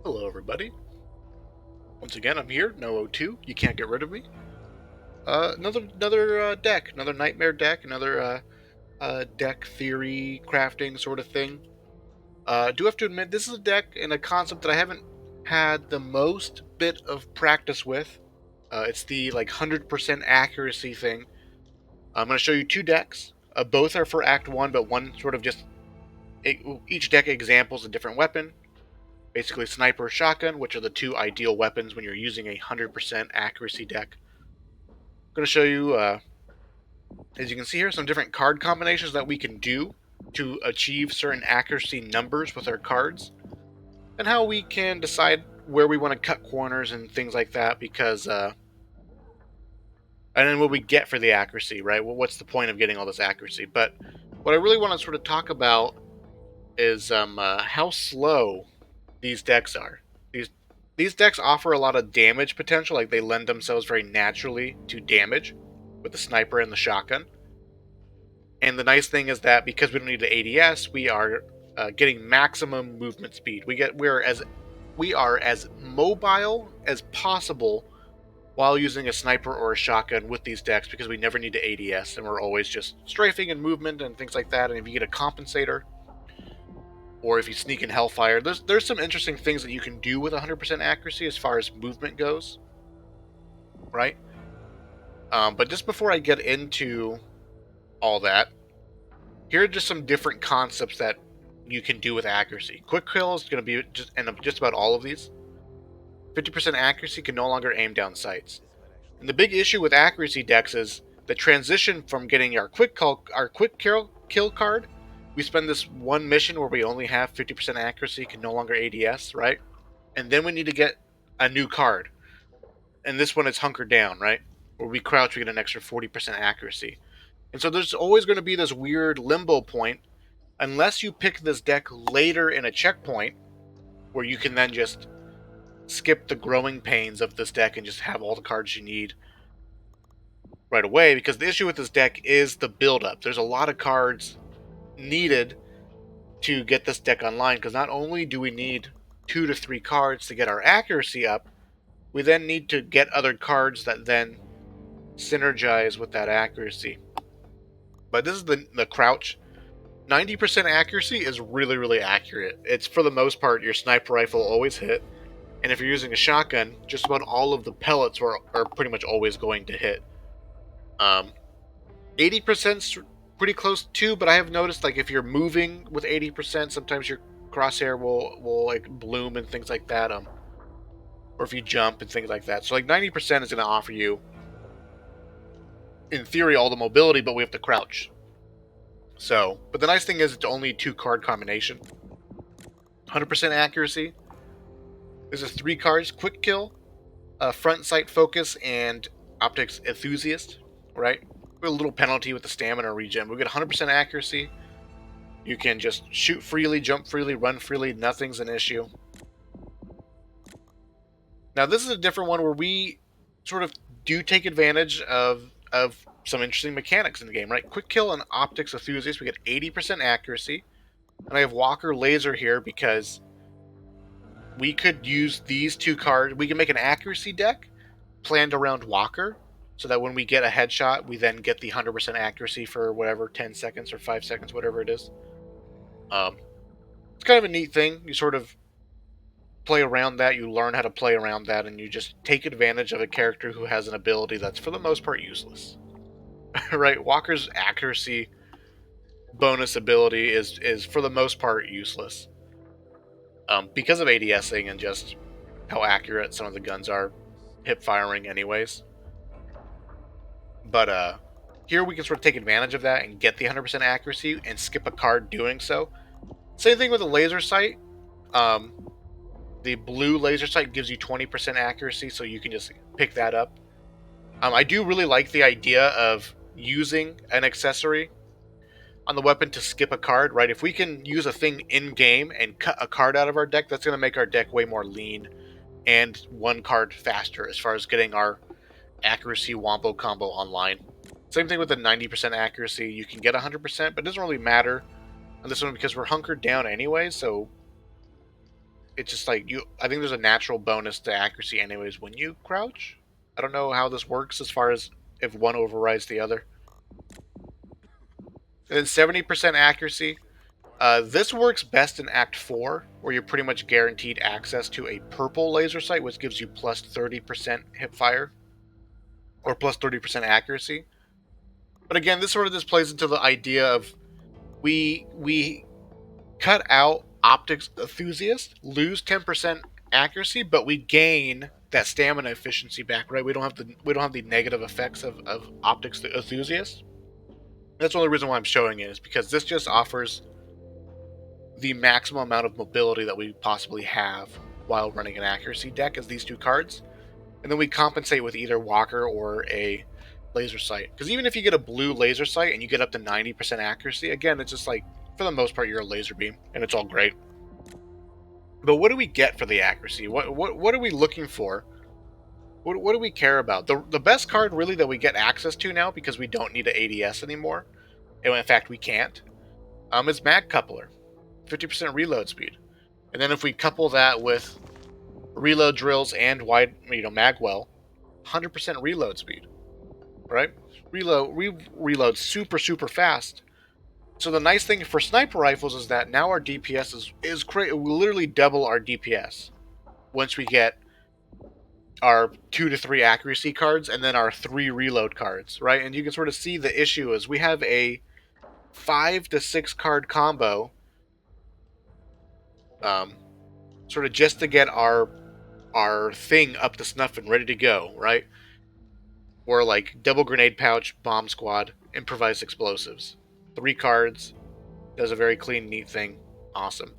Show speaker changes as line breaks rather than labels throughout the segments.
Hello everybody. Once again, I'm here, no O2, you can't get rid of me. Another deck, another nightmare deck, another deck theory crafting sort of thing. I do have to admit, this is a deck and a concept that I haven't had the most bit of practice with. It's the 100% accuracy thing. I'm going to show you two decks. Both are for Act 1, but one sort of each deck examples a different weapon. Basically, sniper, shotgun, which are the two ideal weapons when you're using a 100% accuracy deck. I'm going to show you, as you can see here, some different card combinations that we can do to achieve certain accuracy numbers with our cards, and how we can decide where we want to cut corners and things like that, because, and then what we get for the accuracy, right? Well, what's the point of getting all this accuracy? But what I really want to sort of talk about is how slow these decks are. These decks offer a lot of damage potential, like they lend themselves very naturally to damage with the sniper and the shotgun. And the nice thing is that because we don't need the ADS, we are getting maximum movement speed. We are as mobile as possible while using a sniper or a shotgun with these decks, because we never need to ADS and we're always just strafing and movement and things like that. And if you get a compensator, or if you sneak in Hellfire, there's some interesting things that you can do with 100% accuracy as far as movement goes, right? But just before I get into all that, here are just some different concepts that you can do with accuracy. Quick kill is going to be just about all of these. 50% accuracy can no longer aim down sights. And the big issue with accuracy decks is the transition from getting our quick kill card. We spend this one mission where we only have 50% accuracy, can no longer ADS, right? And then we need to get a new card. And this one is hunkered down, right? Where we crouch, we get an extra 40% accuracy. And so there's always going to be this weird limbo point, unless you pick this deck later in a checkpoint, where you can then just skip the growing pains of this deck and just have all the cards you need right away. Because the issue with this deck is the build-up. There's a lot of cards needed to get this deck online, because not only do we need 2 to 3 cards to get our accuracy up, we then need to get other cards that then synergize with that accuracy. But this is the crouch. 90% accuracy is really, really accurate. It's, for the most part, your sniper rifle always hit. And if you're using a shotgun, just about all of the pellets are pretty much always going to hit. 80%'s pretty close too, but I have noticed, like, if you're moving with 80%, sometimes your crosshair will like bloom and things like that. Or if you jump and things like that. So like 90% is going to offer you, in theory, all the mobility, but we have to crouch. So, but the nice thing is it's only a 2-card combination. 100% accuracy. This is 3 cards: quick kill, front sight focus, and optics enthusiast, right? With a little penalty with the stamina regen. We get 100% accuracy. You can just shoot freely, jump freely, run freely. Nothing's an issue. Now this is a different one where we sort of do take advantage of some interesting mechanics in the game, right? Quick kill and optics enthusiast, we get 80% accuracy. And I have Walker Laser here because we could use these 2 cards. We can make an accuracy deck planned around Walker, so that when we get a headshot, we then get the 100% accuracy for whatever, 10 seconds or 5 seconds, whatever it is. It's kind of a neat thing. You sort of play around that, you learn how to play around that, and you just take advantage of a character who has an ability that's for the most part useless. Right? Walker's accuracy bonus ability is for the most part useless. Because of ADSing and just how accurate some of the guns are hip firing anyways. But here we can sort of take advantage of that and get the 100% accuracy and skip a card doing so. Same thing with the laser sight. The blue laser sight gives you 20% accuracy, so you can just pick that up. I do really like the idea of using an accessory on the weapon to skip a card, right? If we can use a thing in-game and cut a card out of our deck, that's going to make our deck way more lean and 1 card faster as far as getting our accuracy wombo combo online. Same thing with the 90% accuracy. You can get 100%, but it doesn't really matter on this one because we're hunkered down anyway, so it's just like I think there's a natural bonus to accuracy anyways when you crouch. I don't know how this works as far as if one overrides the other. And then 70% accuracy. This works best in Act 4, where you're pretty much guaranteed access to a purple laser sight, which gives you plus 30% hip fire, or plus 30% accuracy. But again, this sort of just plays into the idea of we cut out optics enthusiasts, lose 10% accuracy, but we gain that stamina efficiency back, right? We don't have the negative effects of optics enthusiasts. That's the only reason why I'm showing it, is because this just offers the maximum amount of mobility that we possibly have while running an accuracy deck as these two cards. And then we compensate with either Walker or a laser sight. Because even if you get a blue laser sight and you get up to 90% accuracy, again, it's just like, for the most part, you're a laser beam, and it's all great. But what do we get for the accuracy? What are we looking for? What do we care about? The best card really that we get access to now, because we don't need an ADS anymore, and in fact we can't, is Mag Coupler. 50% reload speed. And then if we couple that with reload drills and magwell, 100% reload speed, right? Reload super fast. So the nice thing for sniper rifles is that now our DPS is great. We literally double our DPS once we get our 2 to 3 accuracy cards and then our 3 reload cards, right? And you can sort of see the issue is we have a 5 to 6 card combo, sort of just to get our thing up to snuff and ready to go, right? Or like double grenade pouch, bomb squad, improvised explosives. 3 cards, does a very clean, neat thing. Awesome.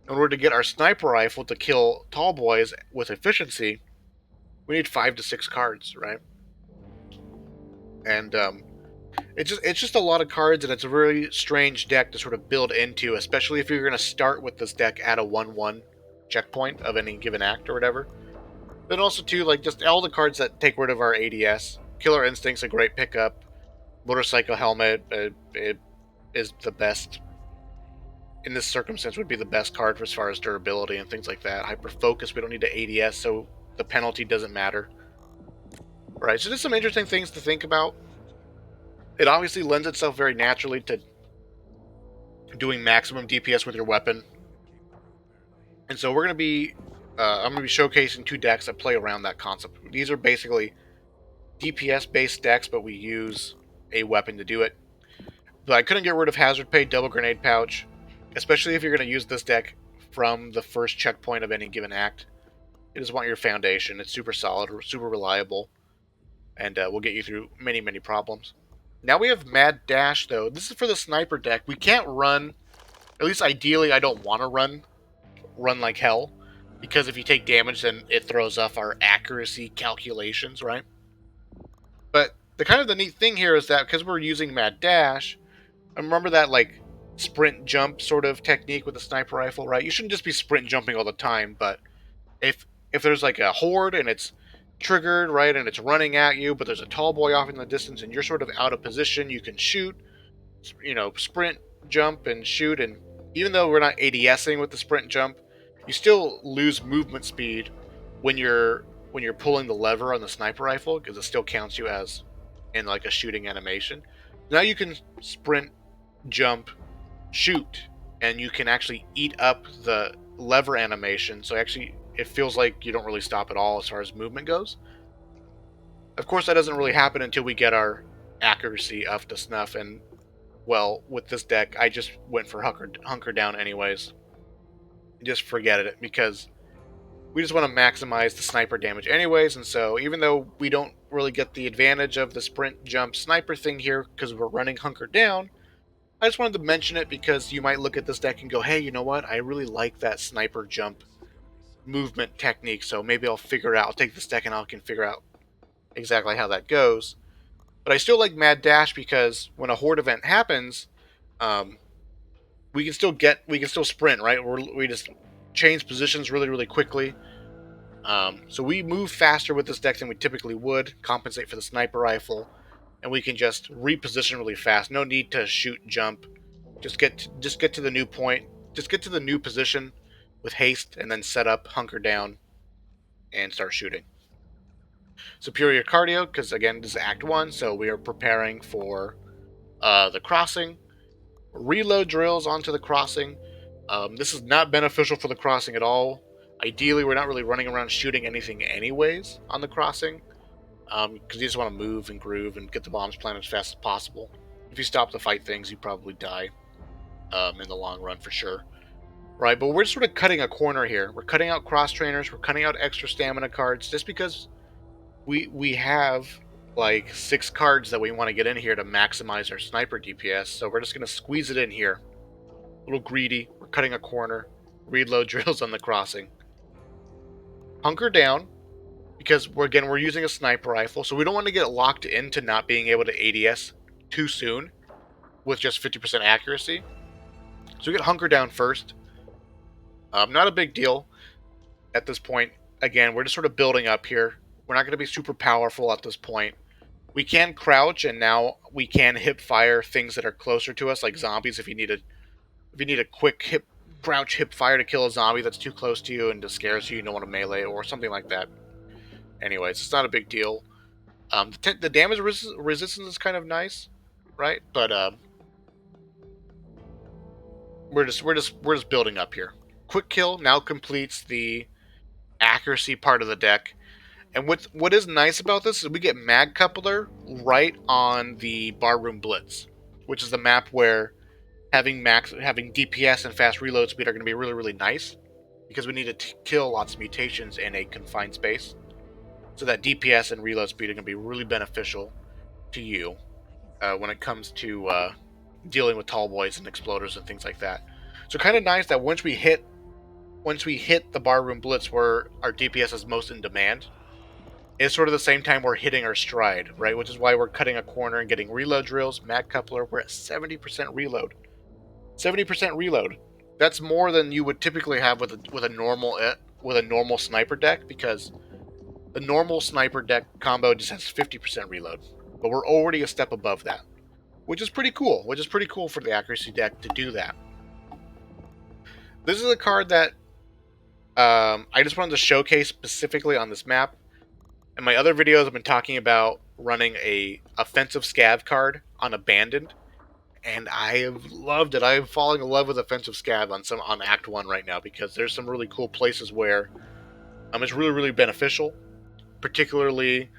In order to get our sniper rifle to kill tall boys with efficiency, we need 5 to 6 cards, right? And it's just a lot of cards, and it's a really strange deck to sort of build into, especially if you're going to start with this deck at a 1/1 checkpoint of any given act or whatever. Then also too, like just all the cards that take rid of our ADS. Killer Instinct's a great pickup. Motorcycle Helmet it is the best in this circumstance, would be the best card for as far as durability and things like that. Hyper Focus, we don't need the ADS, so the penalty doesn't matter. Right, so just some interesting things to think about. It obviously lends itself very naturally to doing maximum DPS with your weapon. And so we're going to be, I'm going to be showcasing 2 decks that play around that concept. These are basically DPS-based decks, but we use a weapon to do it. But I couldn't get rid of Hazard Pay, Double Grenade Pouch, especially if you're going to use this deck from the first checkpoint of any given act. You just want your foundation. It's super solid, super reliable, and will get you through many, many problems. Now we have Mad Dash, though. This is for the sniper deck. We can't run, at least ideally I don't want to run like hell, because if you take damage, then it throws off our accuracy calculations, right? But the neat thing here is that because we're using Mad Dash, remember that like sprint jump sort of technique with the sniper rifle, right? You shouldn't just be sprint jumping all the time, but if there's like a horde and it's triggered, right, and it's running at you, but there's a tall boy off in the distance and you're sort of out of position, you can shoot, sprint, jump, and shoot. And even though we're not ADSing with the sprint jump, you still lose movement speed when you're pulling the lever on the sniper rifle, because it still counts you as in like a shooting animation. Now you can sprint, jump, shoot, and you can actually eat up the lever animation, so actually it feels like you don't really stop at all as far as movement goes. Of course, that doesn't really happen until we get our accuracy up to snuff, and well, with this deck, I just went for hunker down anyways. Just forget it, because we just want to maximize the sniper damage anyways, and so even though we don't really get the advantage of the sprint jump sniper thing here because we're running hunker down, I just wanted to mention it because you might look at this deck and go, hey, you know what? I really like that sniper jump movement technique, so maybe I'll figure it out. I'll take this deck and I can figure out exactly how that goes. But I still like Mad Dash because when a horde event happens, we can still sprint, right? We just change positions really, really quickly. So we move faster with this deck than we typically would, compensate for the sniper rifle, and we can just reposition really fast. No need to shoot, jump. Just get to the new point. Just get to the new position. with haste, and then set up, hunker down, and start shooting. Superior cardio, because again, this is Act 1, so we are preparing for the crossing. Reload drills onto the crossing. This is not beneficial for the crossing at all. Ideally, we're not really running around shooting anything anyways on the crossing, because you just want to move and groove and get the bombs planted as fast as possible. If you stop to fight things, you probably die in the long run for sure. Right, but we're sort of cutting a corner here. We're cutting out cross trainers. We're cutting out extra stamina cards just because we have like 6 cards that we want to get in here to maximize our sniper DPS. So we're just going to squeeze it in here. A little greedy. We're cutting a corner. Reload drills on the crossing. Hunker down, because we're using a sniper rifle, so we don't want to get locked into not being able to ADS too soon with just 50% accuracy. So we get hunker down first. Not a big deal at this point. Again, we're just sort of building up here. We're not going to be super powerful at this point. We can crouch, and now we can hip fire things that are closer to us, like zombies. If you need a quick crouch hip fire to kill a zombie that's too close to you and just scares you, you don't want to melee or something like that. Anyways, it's not a big deal. The damage resistance is kind of nice, right? But we're just building up here. Quick kill now completes the accuracy part of the deck. And what is nice about this is we get Mag Coupler right on the Barroom Blitz, which is the map where having DPS and fast reload speed are going to be really, really nice, because we need to kill lots of mutations in a confined space. So that DPS and reload speed are going to be really beneficial to you when it comes to dealing with tall boys and exploders and things like that. So kind of nice that once we hit the Barroom Blitz where our DPS is most in demand, it's sort of the same time we're hitting our stride, right? Which is why we're cutting a corner and getting reload drills, Mag Coupler. We're at 70% reload. 70% reload. That's more than you would typically have with a normal sniper deck, because the normal sniper deck combo just has 50% reload. But we're already a step above that, which is pretty cool. Which is pretty cool for the accuracy deck to do that. This is a card that I just wanted to showcase specifically on this map. In my other videos, I've been talking about running a offensive scav card on Abandoned, and I have loved it. I am falling in love with offensive scav on Act 1 right now, because there's some really cool places where it's really, really beneficial. Particularly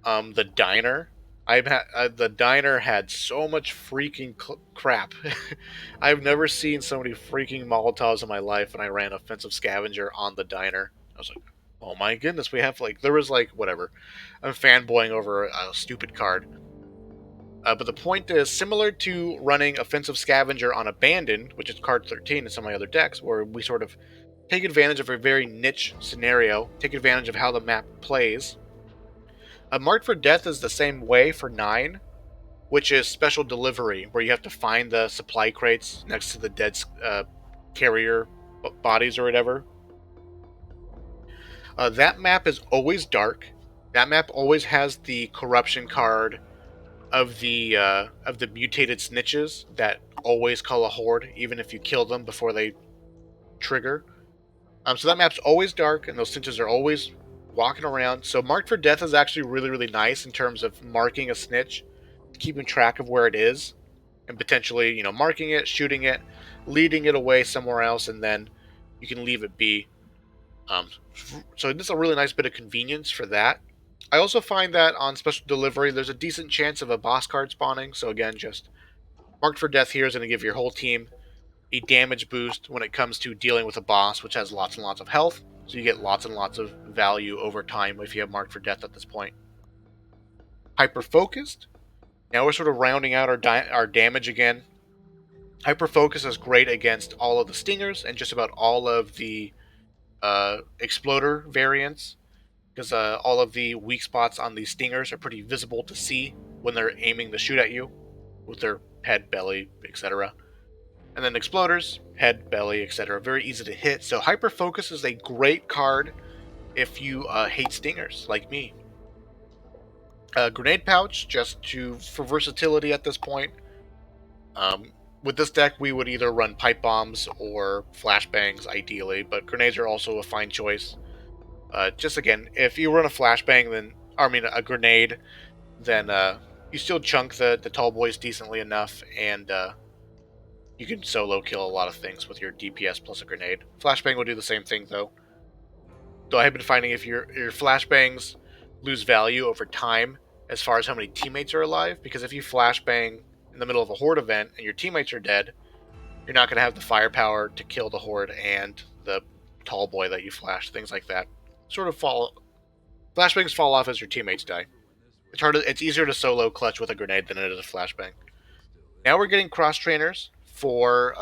the diner. The diner had so much freaking crap. I've never seen so many freaking Molotovs in my life, and I ran offensive scavenger on the diner. I was like, oh my goodness, there was whatever. I'm fanboying over a stupid card. But the point is, similar to running offensive scavenger on Abandoned, which is card 13 in some of my other decks, where we sort of take advantage of a very niche scenario, take advantage of how the map plays. Marked for Death is the same way for 9, which is special delivery, where you have to find the supply crates next to the dead carrier bodies or whatever. That map is always dark. That map always has the corruption card of the mutated snitches that always call a horde, even if you kill them before they trigger. So that map's always dark, and those snitches are always walking around. So Marked for Death is actually really, really nice in terms of marking a snitch, keeping track of where it is, and potentially, marking it, shooting it, leading it away somewhere else, and then you can leave it be. So this is a really nice bit of convenience for that. I also find that on special delivery, there's a decent chance of a boss card spawning. So again, just Marked for Death here is going to give your whole team a damage boost when it comes to dealing with a boss, which has lots and lots of health. So you get lots and lots of value over time if you have Marked for Death at this point. Hyper-Focused. Now we're sort of rounding out our damage again. Hyper-Focus is great against all of the stingers and just about all of the exploder variants, because all of the weak spots on these stingers are pretty visible to see when they're aiming to shoot at you with their head, belly, etc. And then exploders, head, belly, etc. Very easy to hit. So Hyper Focus is a great card if you hate stingers like me. Grenade Pouch, for versatility at this point. with this deck, we would either run pipe bombs or flashbangs, ideally, but grenades are also a fine choice. Just again, if you run a flashbang, then I mean a grenade, then you still chunk the tall boys decently enough, and you can solo kill a lot of things with your DPS plus a grenade. Flashbang will do the same thing though. Though I have been finding if your flashbangs lose value over time as far as how many teammates are alive, because if you flashbang in the middle of a horde event and your teammates are dead, you're not going to have the firepower to kill the horde and the tall boy that you flash, things like that. Sort of flashbangs fall off as your teammates die. It's easier to solo clutch with a grenade than it is a flashbang. Now we're getting cross trainers for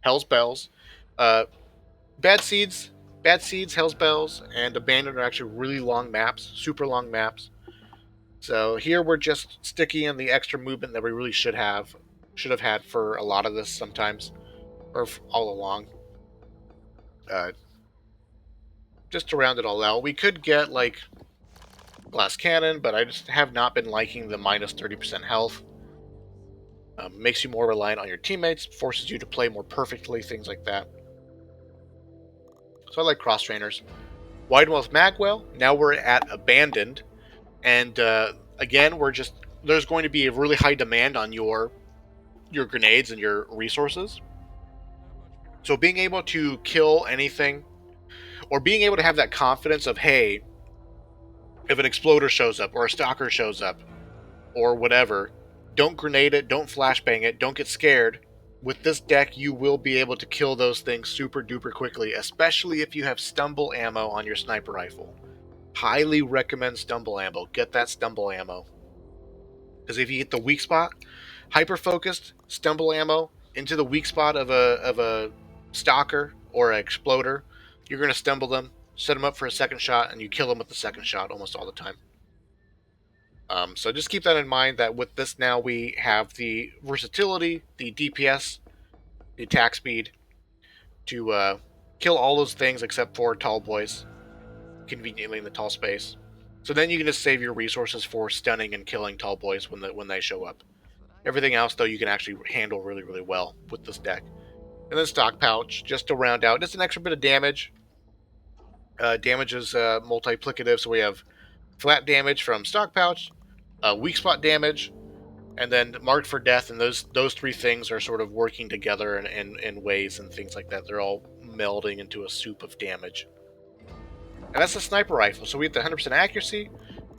Hell's Bells. Uh, Bad Seeds, Hell's Bells, and Abandoned are actually really long maps, super long maps. So here we're just sticking in the extra movement that we really should have had for a lot of this sometimes, or all along. Just to round it all out, we could get like glass cannon, but I just have not been liking the minus 30% health. Makes you more reliant on your teammates, forces you to play more perfectly, things like that. So I like cross trainers. Widewealth Magwell. Now we're at Abandoned, and again, there's going to be a really high demand on your grenades and your resources. So being able to kill anything, or being able to have that confidence of, hey, if an exploder shows up or a stalker shows up or whatever, don't grenade it, don't flashbang it, don't get scared. With this deck, you will be able to kill those things super duper quickly, especially if you have stumble ammo on your sniper rifle. Highly recommend stumble ammo. Get that stumble ammo. Because if you hit the weak spot, hyper focused stumble ammo into the weak spot of a stalker or an exploder, you're going to stumble them, set them up for a second shot, and you kill them with the second shot almost all the time. So just keep that in mind, that with this now we have the versatility, the DPS, the attack speed to kill all those things except for tall boys, conveniently in the tall space. So then you can just save your resources for stunning and killing tall boys when they show up. Everything else, though, you can actually handle really, really well with this deck. And then Stock Pouch, just to round out, just an extra bit of damage. Damage is multiplicative, so we have flat damage from Stock Pouch, weak spot damage, and then Marked for Death, and those three things are sort of working together in ways and things like that. They're all melding into a soup of damage. And that's the sniper rifle. So we get the 100% accuracy,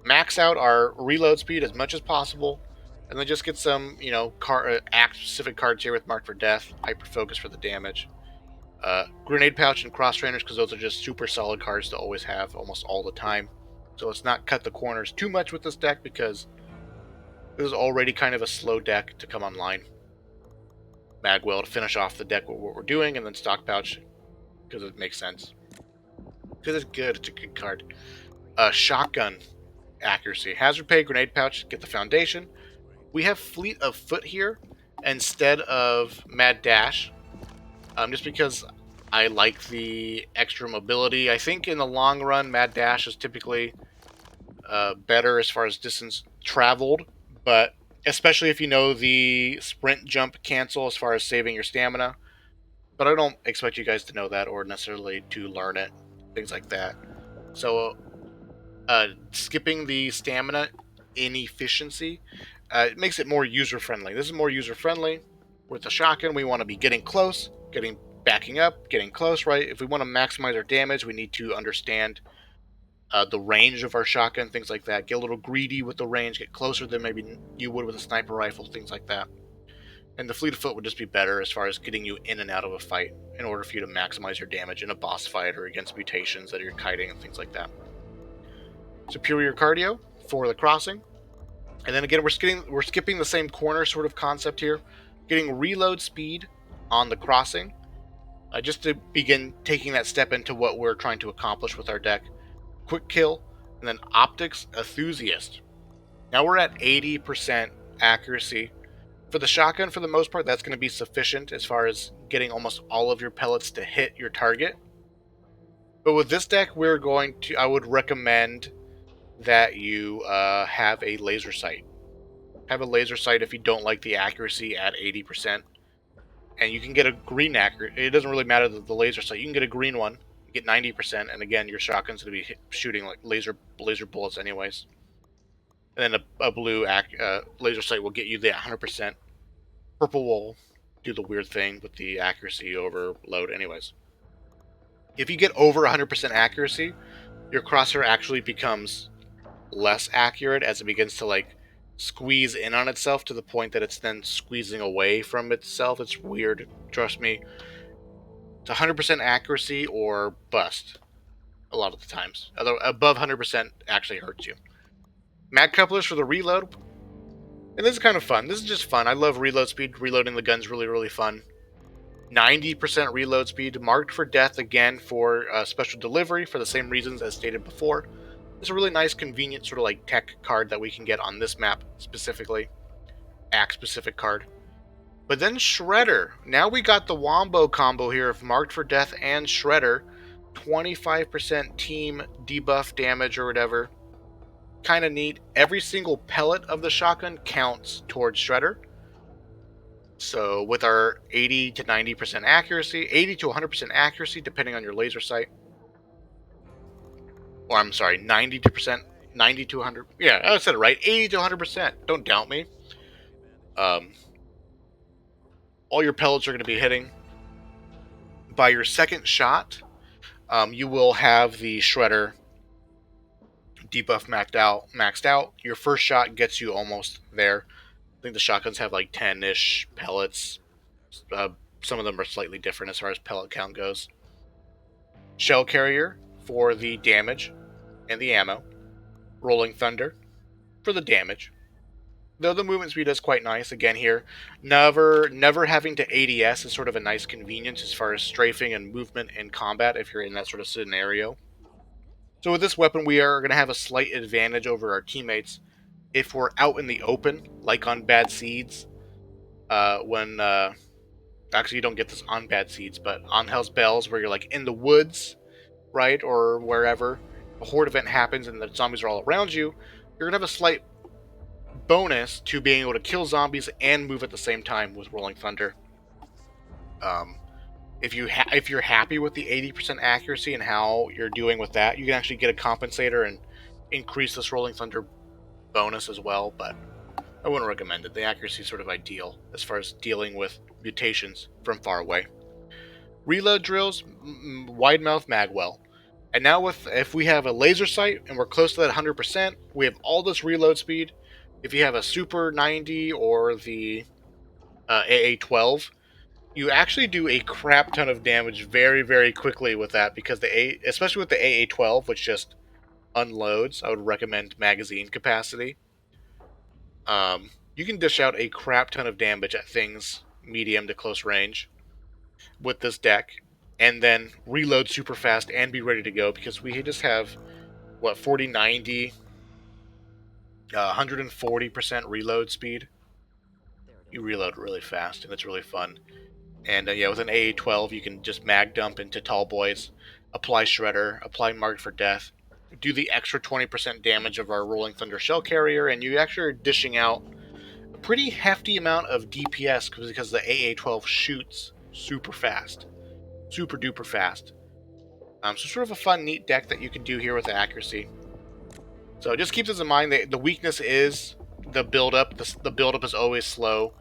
max out our reload speed as much as possible, and then just get some, act-specific cards here with Marked for Death, hyper focus for the damage. Grenade Pouch and Cross Trainers, because those are just super solid cards to always have almost all the time. So let's not cut the corners too much with this deck, because this is already kind of a slow deck to come online. Magwell to finish off the deck with what we're doing, and then Stock Pouch, because it makes sense. Because it's good, it's a good card. Shotgun accuracy. Hazard Pay, Grenade Pouch, get the foundation. We have Fleet of Foot here instead of Mad Dash, just because I like the extra mobility. I think in the long run, Mad Dash is typically better as far as distance traveled, but especially if you know the sprint jump cancel as far as saving your stamina. But I don't expect you guys to know that or necessarily to learn it, things like that. So skipping the stamina inefficiency, it makes it more user-friendly. This is more user-friendly. With the shotgun, we want to be getting close, backing up, getting close, right? If we want to maximize our damage, we need to understand the range of our shotgun, things like that. Get a little greedy with the range, get closer than maybe you would with a sniper rifle, things like that. And the Fleet of Foot would just be better as far as getting you in and out of a fight in order for you to maximize your damage in a boss fight or against mutations that you're kiting and things like that. Superior Cardio for the crossing. And then again, we're skipping the same corner sort of concept here. Getting reload speed on the crossing. Just to begin taking that step into what we're trying to accomplish with our deck. Quick Kill, and then Optics Enthusiast. Now we're at 80% accuracy. For the shotgun, for the most part, that's going to be sufficient as far as getting almost all of your pellets to hit your target. But with this deck, I would recommend that you have a laser sight. Have a laser sight if you don't like the accuracy at 80%. and you can get a green accurate. It doesn't really matter the laser sight. You can get a green one, get 90%, and again, your shotgun's going to be shooting like laser bullets anyways. And then a blue laser sight will get you the 100%. Purple will do the weird thing with the accuracy overload anyways. If you get over 100% accuracy, your crosshair actually becomes less accurate as it begins to like squeeze in on itself to the point that it's then squeezing away from itself. It's weird, trust me. It's 100% accuracy or bust a lot of the times. Although above 100% actually hurts you. Mag couplers for the reload. And this is kind of fun. This is just fun. I love reload speed. Reloading the gun's really, really fun. 90% reload speed, marked for death again for special delivery for the same reasons as stated before. It's a really nice, convenient sort of like tech card that we can get on this map specifically. Acc-specific card. But then Shredder. Now we got the wombo combo here of marked for death and Shredder. 25% team debuff damage or whatever. Kind of neat. Every single pellet of the shotgun counts towards Shredder. So with our 80 to 90% accuracy, 80 to 100% accuracy depending on your laser sight. Or I'm sorry, 90%, 90 to 100. Yeah, I said it right. 80 to 100%. Don't doubt me. All your pellets are going to be hitting. By your second shot, you will have the Shredder debuff maxed out. Your first shot gets you almost there. I think the shotguns have like 10-ish pellets. Some of them are slightly different as far as pellet count goes. Shell Carrier for the damage and the ammo. Rolling Thunder for the damage. Though the movement speed is quite nice, again here, never having to ADS is sort of a nice convenience as far as strafing and movement in combat if you're in that sort of scenario. So with this weapon, we are going to have a slight advantage over our teammates if we're out in the open, like on Bad Seeds, actually you don't get this on Bad Seeds, but on Hell's Bells, where you're like in the woods, right, or wherever, a horde event happens and the zombies are all around you, you're going to have a slight bonus to being able to kill zombies and move at the same time with Rolling Thunder. If you're happy with the 80% accuracy and how you're doing with that, you can actually get a compensator and increase this Rolling Thunder bonus as well, but I wouldn't recommend it. The accuracy is sort of ideal as far as dealing with mutations from far away. Reload drills, wide mouth magwell. And now if we have a laser sight and we're close to that 100%, we have all this reload speed. If you have a Super 90 or the AA-12, you actually do a crap ton of damage very, very quickly with that because especially with the AA-12, which just unloads, I would recommend magazine capacity. You can dish out a crap ton of damage at things medium to close range with this deck, and then reload super fast and be ready to go because we just have, 40, 90, 140% reload speed. You reload really fast, and it's really fun. And yeah, with an AA-12, you can just mag dump into tall boys, apply Shredder, apply Marked for Death, do the extra 20% damage of our Rolling Thunder Shell Carrier, and you actually are dishing out a pretty hefty amount of DPS because the AA-12 shoots super fast. Super duper fast. So sort of a fun, neat deck that you can do here with the accuracy. So just keep this in mind. The weakness is the build-up. The build-up is always slow.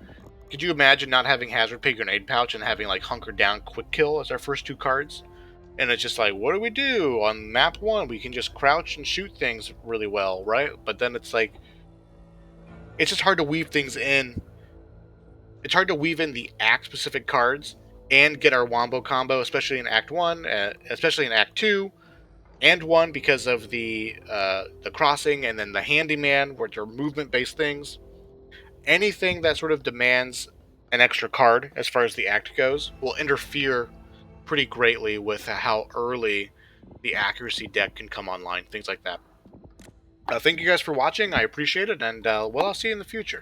Could you imagine not having Hazard Pay Grenade Pouch and having like Hunker Down Quick Kill as our first two cards? And it's just like, what do we do? On map 1, we can just crouch and shoot things really well, right? But then it's like, it's just hard to weave things in. It's hard to weave in the Acc-specific cards and get our wombo combo, especially in Act 1, especially in Act 2, and 1 because of the crossing, and then the handyman, which are movement-based things. Anything that sort of demands an extra card, as far as the act goes, will interfere pretty greatly with how early the accuracy deck can come online, things like that. Thank you guys for watching, I appreciate it, and well, I'll see you in the future.